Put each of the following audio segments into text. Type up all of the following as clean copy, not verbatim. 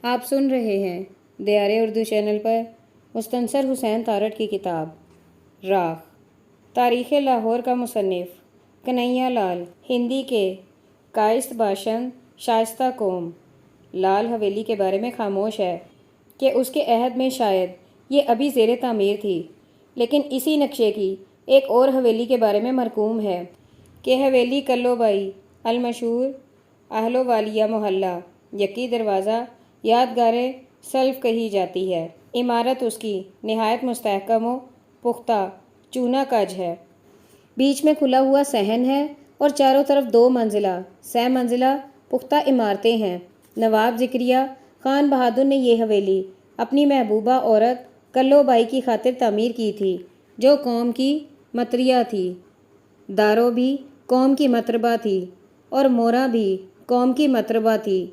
آپ سن رہے ہیں دیار اردو چینل پر مستنصر حسین تارڑ کی کتاب راکھ، تاریخ لاہور کا مصنف کنہیا لال، ہندی کے کائست باشند شائستہ قوم لال حویلی کے بارے میں خاموش ہے کہ اس کے عہد میں شاید یہ ابھی زیر تعمیر تھی، لیکن اسی نقشے کی ایک اور حویلی کے بارے میں مرقوم ہے کہ حویلی کلو بائی المشہور اہلو والیہ محلہ یکی دروازہ یادگار سلف کہی جاتی ہے۔ عمارت اس کی نہایت مستحکم و پختہ چونا کج ہے۔ بیچ میں کھلا ہوا صحن ہے اور چاروں طرف 2 منزلہ 3 منزلہ پختہ عمارتیں ہیں۔ نواب زکریہ خان بہادر نے یہ حویلی اپنی محبوبہ عورت کلو بائی کی خاطر تعمیر کی تھی، جو قوم کی مطریہ تھی۔ دارو بھی قوم کی مطربہ تھی اور مورا بھی قوم کی مطربہ تھی،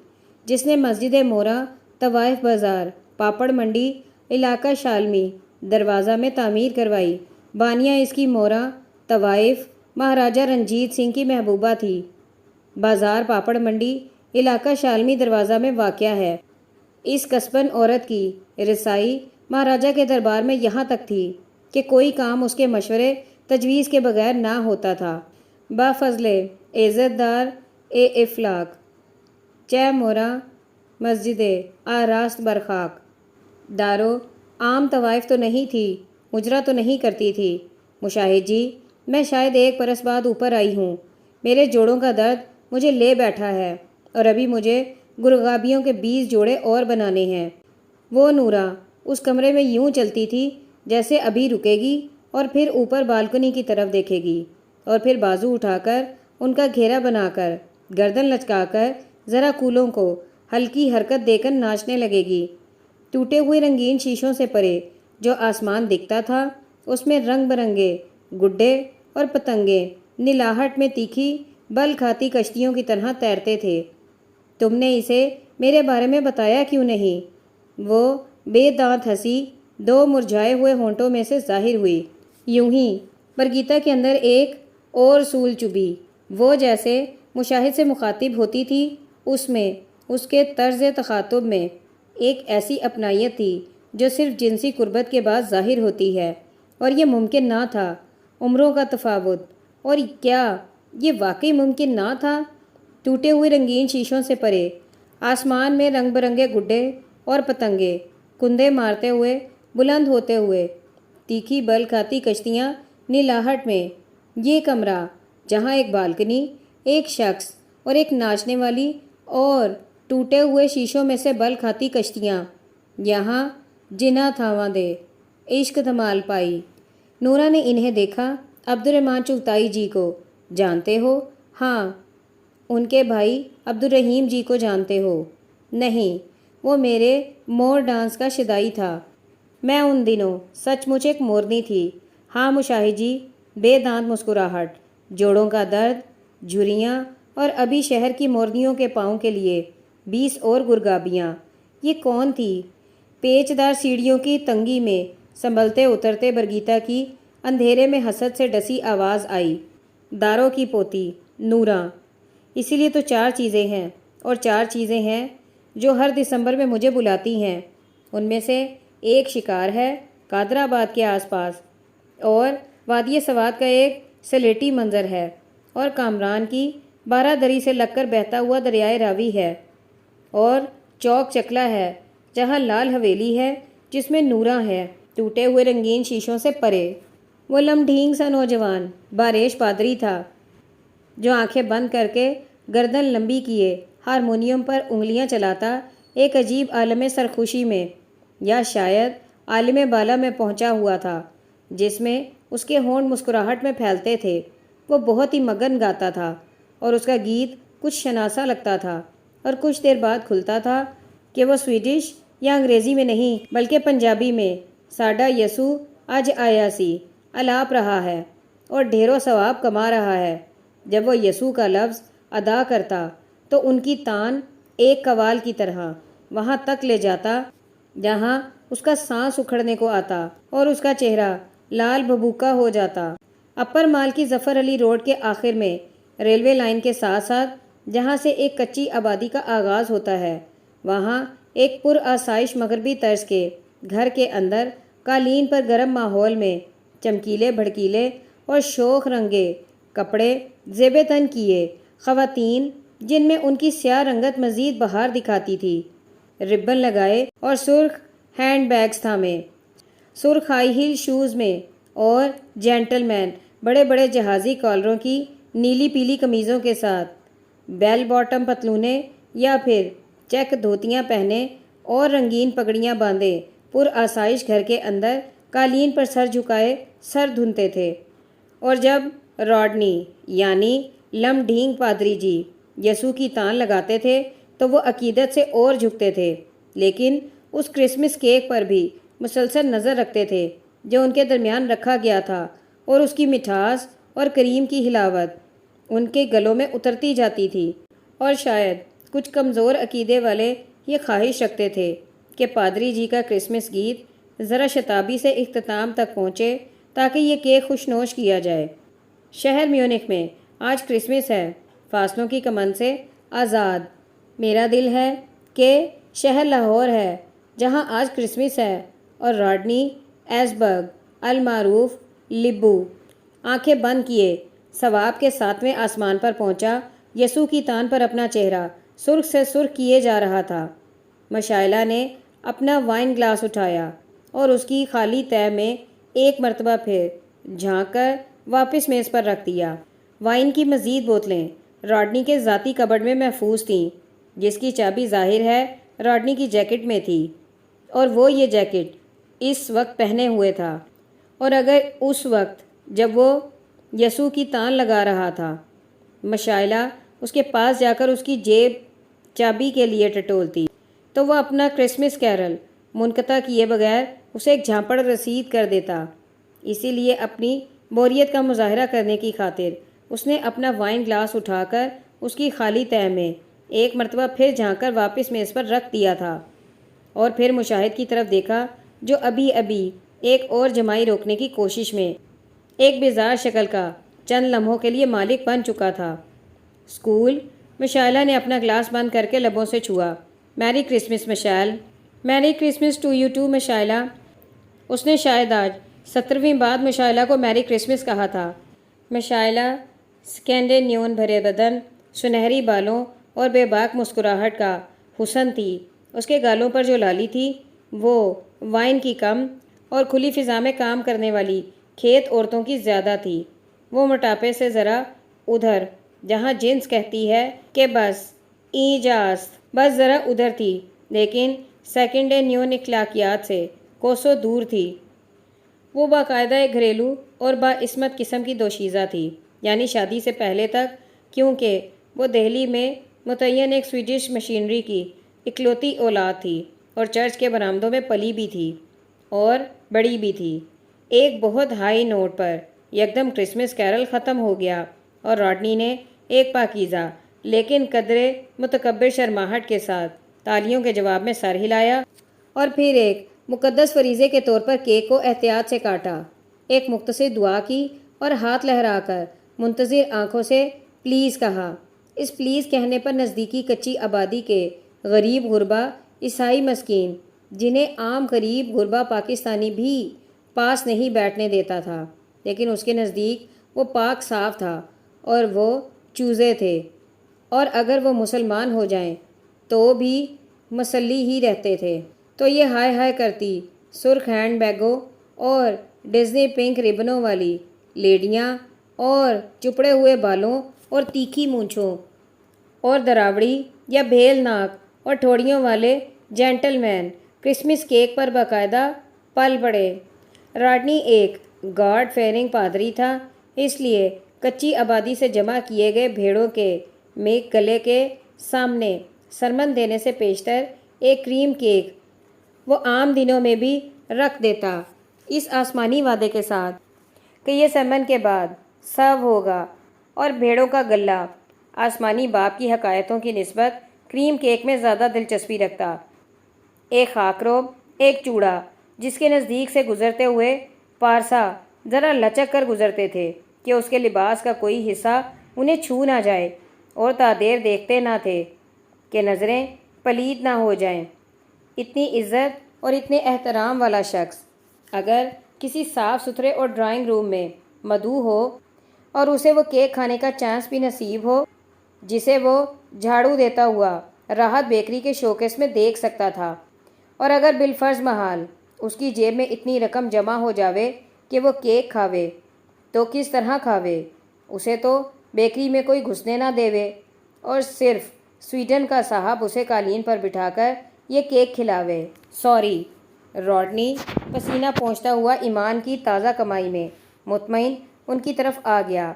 جس نے مسجد مورا طوائف بازار پاپڑ منڈی علاقہ شالمی دروازہ میں تعمیر کروائی۔ بانیہ اس کی مورا طوائف مہاراجہ رنجیت سنگھ کی محبوبہ تھی۔ بازار پاپڑ منڈی علاقہ شالمی دروازہ میں واقع ہے۔ اس کسبن عورت کی رسائی مہاراجہ کے دربار میں یہاں تک تھی کہ کوئی کام اس کے مشورے تجویز کے بغیر نہ ہوتا تھا۔ با فضل عزت دار افلاک چہ مورا مسجد آراست برخاک۔ دارو عام طوائف تو نہیں تھی، مجرا تو نہیں کرتی تھی۔ مشاہد جی، میں شاید 1 برس بعد اوپر آئی ہوں۔ میرے جوڑوں کا درد مجھے لے بیٹھا ہے اور ابھی مجھے گرغابیوں کے 20 جوڑے اور بنانے ہیں۔ وہ نورا اس کمرے میں یوں چلتی تھی جیسے ابھی رکے گی اور پھر اوپر بالکنی کی طرف دیکھے گی اور پھر بازو اٹھا کر ان کا گھیرا بنا کر گردن لچکا کر ذرا کولوں کو ہلکی حرکت دے کر ناچنے لگے گی۔ ٹوٹے ہوئے رنگین شیشوں سے پرے جو آسمان دکھتا تھا، اس میں رنگ برنگے گڈے اور پتنگے نیلاہٹ میں تیکھی بل کھاتی کشتیوں کی طرح تیرتے تھے۔ تم نے اسے میرے بارے میں بتایا کیوں نہیں؟ وہ بے دانت ہنسی 2 مرجھائے ہوئے ہونٹوں میں سے ظاہر ہوئی۔ یوں ہی برگیتا کے اندر ایک اور سول چبھی۔ وہ جیسے مشاہد سے مخاطب ہوتی تھی، اس میں اس کے طرز تخاطب میں ایک ایسی اپنائیت تھی جو صرف جنسی قربت کے بعد ظاہر ہوتی ہے، اور یہ ممکن نہ تھا۔ عمروں کا تفاوت، اور کیا یہ واقعی ممکن نہ تھا؟ ٹوٹے ہوئے رنگین شیشوں سے پرے آسمان میں رنگ برنگے گڈے اور پتنگے کندے مارتے ہوئے بلند ہوتے ہوئے تیکھی بل کھاتی کشتیاں نیلاہٹ میں یہ کمرہ جہاں ایک بالکنی، ایک شخص اور ایک ناچنے والی اور ٹوٹے ہوئے شیشوں میں سے بل کھاتی کشتیاں، یہاں جنا تھاواں دے عشق دھمال پائی۔ نورا نے انہیں دیکھا۔ عبدالرحمن چغتائی جی کو جانتے ہو؟ ہاں۔ ان کے بھائی عبدالرحیم جی کو جانتے ہو؟ نہیں، وہ میرے مور ڈانس کا شدائی تھا۔ میں ان دنوں سچ مچ ایک مورنی تھی۔ ہاں مشاہد جی، بے دانت مسکراہٹ، جوڑوں کا درد، جھریاں، اور ابھی شہر کی مورنیوں کے پاؤں کے لیے 20 اور گرگابیاں۔ یہ کون تھی؟ پیچدار سیڑھیوں کی تنگی میں سنبھلتے اترتے برگیتا کی اندھیرے میں حسد سے ڈسی آواز آئی۔ دارو کی پوتی نورا۔ اسی لیے تو 4 چیزیں ہیں، اور 4 چیزیں ہیں جو ہر دسمبر میں مجھے بلاتی ہیں۔ ان میں سے ایک شکار ہے قادر آباد کے آس پاس، اور وادی سوات کا ایک سلیٹی منظر ہے، اور کامران کی 12 دری سے لگ کر بہتا ہوا دریائے راوی ہے، اور چوک چکلا ہے جہاں لال حویلی ہے جس میں نورا ہے ٹوٹے ہوئے رنگین شیشوں سے پرے۔ وہ لمڈھینگ سا نوجوان باریش پادری تھا جو آنکھیں بند کر کے گردن لمبی کیے ہارمونیم پر انگلیاں چلاتا ایک عجیب عالم سرخوشی میں، یا شاید عالم بالا میں پہنچا ہوا تھا، جس میں اس کے ہونٹ مسکراہٹ میں پھیلتے تھے۔ وہ بہت ہی مگن گاتا تھا اور اس کا گیت کچھ شناسا لگتا تھا، اور کچھ دیر بعد کھلتا تھا کہ وہ سویڈش یا انگریزی میں نہیں بلکہ پنجابی میں ساڈا یسوع اج آیا سی الاپ رہا ہے اور ڈھیروں ثواب کما رہا ہے۔ جب وہ یسوع کا لفظ ادا کرتا تو ان کی تان ایک قوال کی طرح وہاں تک لے جاتا جہاں اس کا سانس اکھڑنے کو آتا اور اس کا چہرہ لال بھبوکا ہو جاتا۔ اپر مال کی ظفر علی روڈ کے آخر میں ریلوے لائن کے ساتھ ساتھ جہاں سے ایک کچی آبادی کا آغاز ہوتا ہے، وہاں ایک پر آسائش مغربی طرز کے گھر کے اندر قالین پر گرم ماحول میں چمکیلے بھڑکیلے اور شوخ رنگے کپڑے زیب تن کیے خواتین، جن میں ان کی سیاہ رنگت مزید بہار دکھاتی تھی، ربن لگائے اور سرخ ہینڈ بیگز تھامے، سرخ ہائی ہیل شوز میں، اور جینٹل مین بڑے بڑے جہازی کالروں کی نیلی پیلی قمیضوں کے ساتھ بیل باٹم پتلونیں یا پھر چیک دھوتیاں پہنے اور رنگین پگڑیاں باندھے پر آسائش گھر کے اندر قالین پر سر جھکائے سر دھنتے تھے۔ اور جب راڈنی یعنی لم ڈھینگ پادری جی یسوع کی تان لگاتے تھے تو وہ عقیدت سے اور جھکتے تھے، لیکن اس کرسمس کیک پر بھی مسلسل نظر رکھتے تھے جو ان کے درمیان رکھا گیا تھا، اور اس کی مٹھاس اور کریم کی ہلاوت ان کے گلوں میں اترتی جاتی تھی۔ اور شاید کچھ کمزور عقیدے والے یہ خواہش رکھتے تھے کہ پادری جی کا کرسمس گیت ذرا شتابی سے اختتام تک پہنچے تاکہ یہ کیک خوشنوش کیا جائے۔ شہر میونخ میں آج کرسمس ہے، فاصلوں کی کمن سے آزاد۔ میرا دل ہے کہ شہر لاہور ہے جہاں آج کرسمس ہے، اور راڈنی ایسبرگ المعروف لبو آنکھیں بند کیے ثواب کے 7ویں آسمان پر پہنچا۔ یسوع کی تان پر اپنا چہرہ سرخ سے سرخ کیے جا رہا تھا۔ مشائلہ نے اپنا وائن گلاس اٹھایا اور اس کی خالی تہہ میں ایک مرتبہ پھر جھانک کر واپس میز پر رکھ دیا۔ وائن کی مزید بوتلیں راڈنی کے ذاتی کبرڈ میں محفوظ تھیں، جس کی چابی ظاہر ہے راڈنی کی جیکٹ میں تھی، اور وہ یہ جیکٹ اس وقت پہنے ہوئے تھا، اور اگر اس وقت جب وہ یسوع کی تان لگا رہا تھا مشائلہ اس کے پاس جا کر اس کی جیب چابی کے لیے ٹٹولتی تو وہ اپنا کرسمس کیرل منقطع کیے بغیر اسے ایک جھانپڑ رسید کر دیتا۔ اسی لیے اپنی بوریت کا مظاہرہ کرنے کی خاطر اس نے اپنا وائن گلاس اٹھا کر اس کی خالی تہہ میں ایک مرتبہ پھر جھانک کر واپس میز پر رکھ دیا تھا، اور پھر مشاہد کی طرف دیکھا جو ابھی ابھی ایک اور جمائی روکنے کی کوشش میں ایک بیزار شکل کا چند لمحوں کے لیے مالک بن چکا تھا۔ اسکول، مشائلہ نے اپنا گلاس بند کر کے لبوں سے چھوا۔ میری کرسمس مشائل، میری کرسمس ٹو یو ٹو مشائلہ۔ اس نے شاید آج 17ویں بعد مشائلہ کو میری کرسمس کہا تھا۔ مشائلہ سکینڈینیون بھرے بدن، سنہری بالوں اور بے باک مسکراہٹ کا حسن تھی۔ اس کے گالوں پر جو لالی تھی وہ وائن کی کم اور کھلی فضا میں کام کرنے والی کھیت عورتوں کی زیادہ تھی۔ وہ موٹاپے سے ذرا ادھر، جہاں جنس کہتی ہے کہ بس ایجاست، بس ذرا ادھر تھی، لیکن سیکنڈینیون اخلاقیات سے کوسوں دور تھی۔ وہ باقاعدہ ایک گھریلو اور باعصمت قسم کی دوشیزہ تھی، یعنی شادی سے پہلے تک، کیونکہ وہ دہلی میں متعین ایک سویڈش مشینری کی اکلوتی اولاد تھی اور چرچ کے برآمدوں میں پلی بھی تھی اور بڑی بھی تھی۔ ایک بہت ہائی نوٹ پر یکدم کرسمس کیرل ختم ہو گیا، اور راڈنی نے ایک پاکیزہ لیکن قدرے متکبر شرماہٹ کے ساتھ تالیوں کے جواب میں سر ہلایا، اور پھر ایک مقدس فریضے کے طور پر کیک کو احتیاط سے کاٹا، ایک مختصر دعا کی اور ہاتھ لہرا کر منتظر آنکھوں سے پلیز کہا۔ اس پلیز کہنے پر نزدیکی کچی آبادی کے غریب غربا عیسائی مسکین، جنہیں عام غریب غربا پاکستانی بھی پاس نہیں بیٹھنے دیتا تھا، لیکن اس کے نزدیک وہ پاک صاف تھا اور وہ چوزے تھے، اور اگر وہ مسلمان ہو جائیں تو بھی مسلی ہی رہتے تھے، تو یہ ہائے ہائے کرتی سرخ ہینڈ بیگوں اور ڈزنی پنک ربنوں والی لیڈیاں اور چپڑے ہوئے بالوں اور تیکھی مونچھوں اور دراوڑی یا بھیل ناک اور ٹھوڑیوں والے جینٹل مین کرسمس کیک پر باقاعدہ پل پڑے۔ راڈنی ایک گاڈ فیئرنگ پادری تھا، اس لیے کچی آبادی سے جمع کیے گئے بھیڑوں کے میک گلے کے سامنے سرمن دینے سے پیشتر ایک کریم کیک وہ عام دنوں میں بھی رکھ دیتا، اس آسمانی وعدے کے ساتھ کہ یہ سرمن کے بعد سرو ہوگا، اور بھیڑوں کا گلہ آسمانی باپ کی حکایتوں کی نسبت کریم کیک میں زیادہ دلچسپی رکھتا۔ ایک خاک روب، ایک چوڑا جس کے نزدیک سے گزرتے ہوئے پارسا ذرا لچک کر گزرتے تھے کہ اس کے لباس کا کوئی حصہ انہیں چھو نہ جائے، اور تا دیر دیکھتے نہ تھے کہ نظریں پلید نہ ہو جائیں۔ اتنی عزت اور اتنے احترام والا شخص اگر کسی صاف ستھرے اور ڈرائنگ روم میں مدعو ہو اور اسے وہ کیک کھانے کا چانس بھی نصیب ہو جسے وہ جھاڑو دیتا ہوا راحت بیکری کے شوکیس میں دیکھ سکتا تھا، اور اگر بالفرض محال اس کی جیب میں اتنی رقم جمع ہو جاوے کہ وہ کیک کھاوے تو کس طرح کھاوے؟ اسے تو بیکری میں کوئی گھسنے نہ دیوے اور صرف سویڈن کا صاحب اسے قالین پر بٹھا کر یہ کیک کھلاوے۔ سوری، راڈنی پسینہ پونچھتا ہوا ایمان کی تازہ کمائی میں مطمئن ان کی طرف آ گیا۔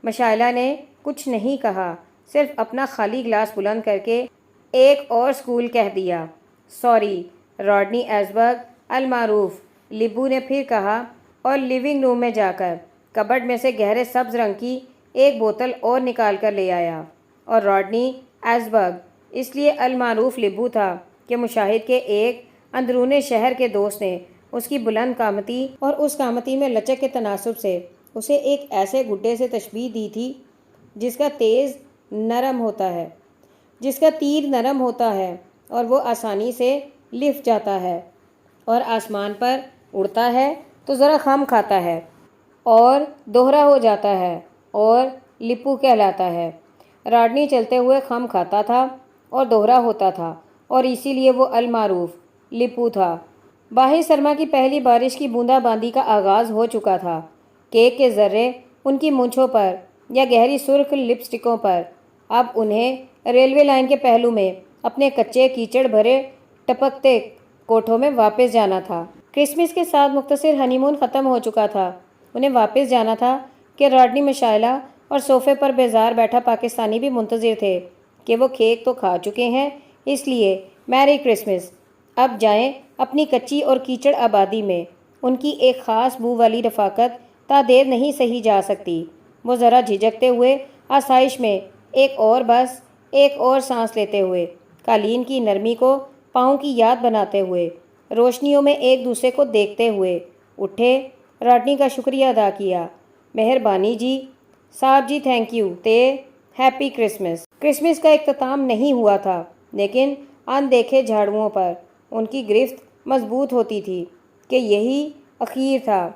مشائلہ نے کچھ نہیں کہا، صرف اپنا خالی گلاس بلند کر کے ایک اور اسکول کہہ دیا۔ سوری، راڈنی ایزبرگ المعروف، لبو نے پھر کہا اور لیونگ روم میں جا کر کبرڈ میں سے گہرے سبز رنگ کی ایک بوتل اور نکال کر لے آیا۔ اور راڈنی ایزبرگ اس لیے المعروف لبو تھا کہ مشاہد کے ایک اندرون شہر کے دوست نے اس کی بلند قامتی اور اس قامتی میں لچک کے تناسب سے اسے ایک ایسے گڈے سے تشبیہ دی تھی جس کا تیر نرم ہوتا ہے اور وہ آسانی سے لفٹ جاتا ہے اور آسمان پر اڑتا ہے تو ذرا خم کھاتا ہے اور دوہرا ہو جاتا ہے اور لپو کہلاتا ہے۔ راڈنی چلتے ہوئے خم کھاتا تھا اور دوہرا ہوتا تھا اور اسی لیے وہ المعروف لپو تھا۔ باہر سرما کی پہلی بارش کی بوندا باندی کا آغاز ہو چکا تھا۔ کیک کے ذرے ان کی مونچھوں پر یا گہری سرخ لپسٹکوں پر۔ اب انہیں ریلوے لائن کے پہلو میں اپنے کچے کیچڑ بھرے ٹپکتے کوٹھوں میں واپس جانا تھا۔ کرسمس کے ساتھ مختصر ہنی مون ختم ہو چکا تھا۔ انہیں واپس جانا تھا کہ راڈنی مشائلہ اور صوفے پر بیزار بیٹھا پاکستانی بھی منتظر تھے کہ وہ کیک تو کھا چکے ہیں، اس لیے میری کرسمس، اب جائیں اپنی کچی اور کیچڑ آبادی میں۔ ان کی ایک خاص بو والی رفاقت تا دیر نہیں سہی جا سکتی۔ وہ ذرا جھجکتے ہوئے آسائش میں ایک اور سانس لیتے ہوئے، قالین کی نرمی کو پاؤں کی یاد بناتے ہوئے، روشنیوں میں ایک دوسرے کو دیکھتے ہوئے اٹھے، راڈنی کا شکریہ ادا کیا۔ مہربانی جی، صاحب جی، تھینک یو تے ہیپی کرسمس۔ کرسمس کا اختتام نہیں ہوا تھا لیکن ان دیکھے جھاڑوؤں پر ان کی گرفت مضبوط ہوتی تھی کہ یہی اخیر تھا،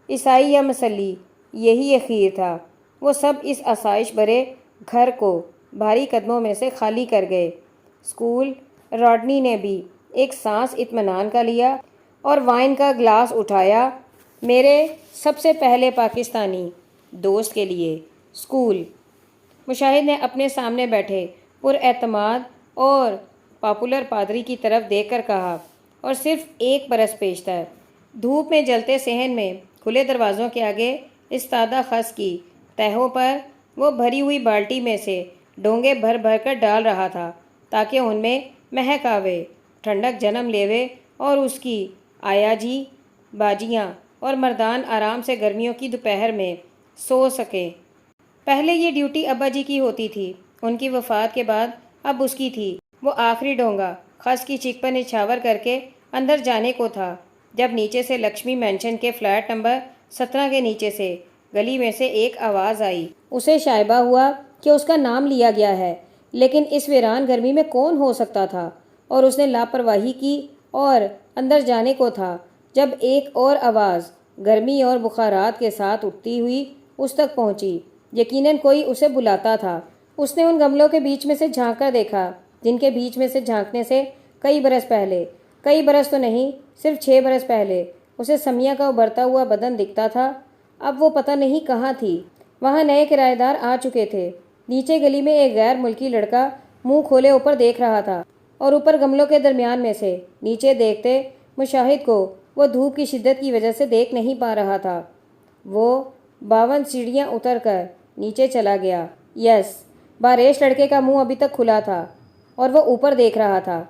عیسائی یا مسیحی، یہی اخیر تھا۔ وہ سب اس آسائش بھرے گھر کو بھاری قدموں میں سے خالی کر گئے۔ اسکول راڈنی نے بھی ایک سانس اطمینان کا لیا اور وائن کا گلاس اٹھایا۔ میرے سب سے پہلے پاکستانی دوست کے لیے اسکول، مشاہد نے اپنے سامنے بیٹھے پر اعتماد اور پاپولر پادری کی طرف دیکھ کر کہا، اور صرف ایک برس پیشتر۔ دھوپ میں جلتے صحن میں کھلے دروازوں کے آگے استادہ خس کی تہوں پر وہ بھری ہوئی بالٹی میں سے ڈونگے بھر بھر کر ڈال رہا تھا تاکہ ان میں مہک آوے، ٹھنڈک جنم لیوے اور اس کی آیا جی باجیاں اور مردان آرام سے گرمیوں کی دوپہر میں سو سکیں۔ پہلے یہ ڈیوٹی ابا جی کی ہوتی تھی، ان کی وفات کے بعد اب اس کی تھی۔ وہ آخری ڈونگا خس کی چیک پر نچھاور کر کے اندر جانے کو تھا جب نیچے سے لکشمی مینشن کے فلیٹ نمبر 17 کے نیچے سے گلی میں سے ایک آواز آئی۔ اسے شائبہ ہوا کہ اس کا نام لیا گیا ہے، لیکن اس ویران گرمی میں کون ہو سکتا تھا، اور اس نے لاپرواہی کی اور اندر جانے کو تھا جب ایک اور آواز گرمی اور بخارات کے ساتھ اٹھتی ہوئی اس تک پہنچی۔ یقیناً کوئی اسے بلاتا تھا۔ اس نے ان گملوں کے بیچ میں سے جھانک کر دیکھا جن کے بیچ میں سے جھانکنے سے کئی برس تو نہیں، صرف 6 برس پہلے اسے سمیہ کا ابھرتا ہوا بدن دکھتا تھا۔ اب وہ پتہ نہیں کہاں تھی۔ وہاں نئے کرایہ دار آ چکے تھے۔ نیچے گلی میں ایک غیر ملکی لڑکا منہ کھولے اوپر دیکھ رہا تھا اور اوپر گملوں کے درمیان میں سے نیچے دیکھتے مشاہد کو وہ دھوپ کی شدت کی وجہ سے دیکھ نہیں پا رہا تھا۔ وہ 52 سیڑھیاں اتر کر نیچے چلا گیا۔ یس، باریش لڑکے کا منہ ابھی تک کھلا تھا اور وہ اوپر دیکھ رہا تھا۔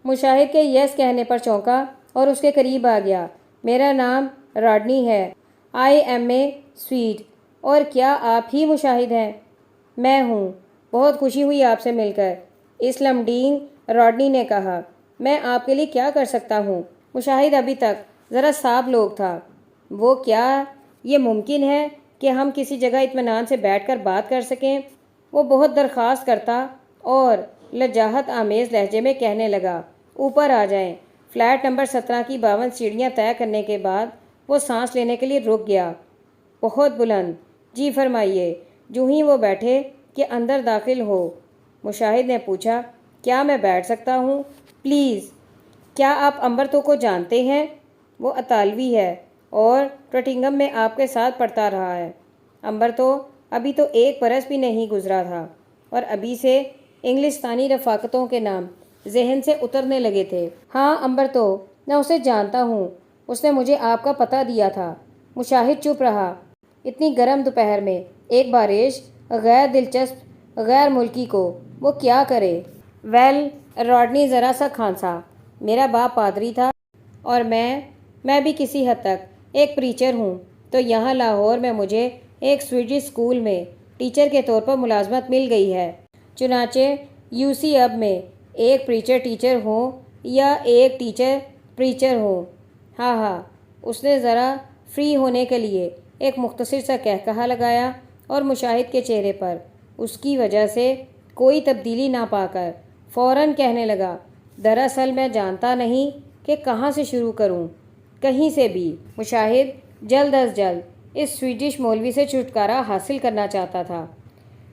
مشاہد کے یس کہنے پر چونکا اور اس کے قریب آ گیا۔ میرا نام راڈنی ہے، آئی ایم اے سویڈ۔ اور کیا آپ ہی مشاہد ہیں؟ میں ہوں، بہت خوشی ہوئی آپ سے مل کر، اسلمڈینگ راڈنی نے کہا۔ میں آپ کے لیے کیا کر سکتا ہوں؟ مشاہد ابھی تک ذرا صاف لوگ تھا۔ وہ کیا یہ ممکن ہے کہ ہم کسی جگہ اطمینان سے بیٹھ کر بات کر سکیں؟ وہ بہت درخواست کرتا اور لجاجت آمیز لہجے میں کہنے لگا، اوپر آ جائیں۔ فلیٹ نمبر 17 کی 52 سیڑھیاں طے کرنے کے بعد وہ سانس لینے کے لیے رک گیا۔ بہت بلند۔ جی فرمائیے۔ جو ہی وہ بیٹھے کہ اندر داخل ہو، مشاہد نے پوچھا، کیا میں بیٹھ سکتا ہوں؟ پلیز۔ کیا آپ امبرتو کو جانتے ہیں؟ وہ اطالوی ہے اور ٹرٹنگم میں آپ کے ساتھ پڑھتا رہا ہے۔ امبرتو ابھی تو 1 برس بھی نہیں گزرا تھا اور ابھی سے انگلستانی رفاقتوں کے نام ذہن سے اترنے لگے تھے۔ ہاں امبرتو، میں اسے جانتا ہوں، اس نے مجھے آپ کا پتہ دیا تھا۔ مشاہد چپ رہا۔ اتنی گرم دوپہر میں ایک بارش غیر دلچسپ غیر ملکی کو وہ کیا کرے؟ ویل، راڈنی ذرا سا کھانسا۔ میرا باپ پادری تھا اور میں بھی کسی حد تک ایک پریچر ہوں، تو یہاں لاہور میں مجھے ایک سویڈش اسکول میں ٹیچر کے طور پر ملازمت مل گئی ہے۔ چنانچہ یو سی اب میں ایک پریچر ٹیچر ہوں یا ایک ٹیچر پریچر ہوں۔ ہاں ہاں، اس نے ذرا فری ہونے کے لیے ایک مختصر سا کہا لگایا اور مشاہد کے چہرے پر اس کی وجہ سے کوئی تبدیلی نہ پا کر فوراً کہنے لگا، دراصل میں جانتا نہیں کہ کہاں سے شروع کروں۔ کہیں سے بھی۔ مشاہد جلد از جلد اس سویڈش مولوی سے چھٹکارا حاصل کرنا چاہتا تھا۔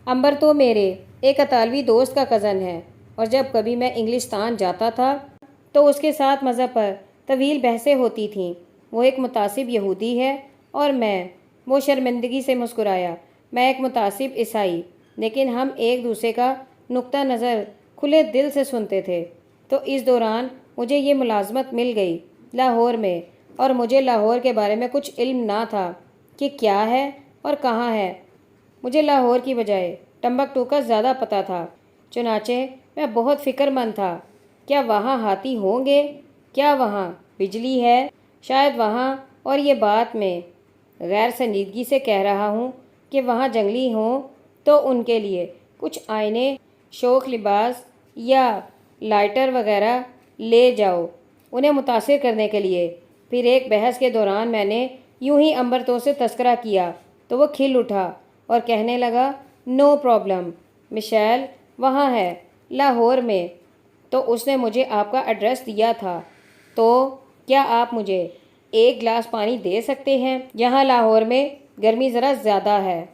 امبرتو میرے ایک اطالوی دوست کا کزن ہے اور جب کبھی میں انگلستان جاتا تھا تو اس کے ساتھ مذہب پر طویل بحثیں ہوتی تھیں۔ وہ ایک متعصب یہودی ہے اور وہ شرمندگی سے مسکرایا، میں ایک متعصب عیسائی، لیکن ہم ایک دوسرے کا نقطہ نظر کھلے دل سے سنتے تھے۔ تو اس دوران مجھے یہ ملازمت مل گئی لاہور میں، اور مجھے لاہور کے بارے میں کچھ علم نہ تھا کہ کیا ہے اور کہاں ہے۔ مجھے لاہور کی بجائے ٹمبکٹو کا زیادہ پتہ تھا، چنانچہ میں بہت فکر مند تھا۔ کیا وہاں ہاتھی ہوں گے؟ کیا وہاں بجلی ہے؟ شاید وہاں، اور یہ بات میں غیر سنجیدگی سے کہہ رہا ہوں کہ وہاں جنگلی ہوں تو ان کے لیے کچھ آئینے، شوخ لباس یا لائٹر وغیرہ لے جاؤ انہیں متاثر کرنے کے لیے۔ پھر ایک بحث کے دوران میں نے یوں ہی امبرتو سے تذکرہ کیا تو وہ کھل اٹھا اور کہنے لگا، نو پرابلم، مشیل وہاں ہے لاہور میں، تو اس نے مجھے آپ کا ایڈریس دیا تھا، تو کیا آپ مجھے 1 گلاس پانی دے سکتے ہیں؟ یہاں لاہور میں گرمی ذرا زیادہ ہے۔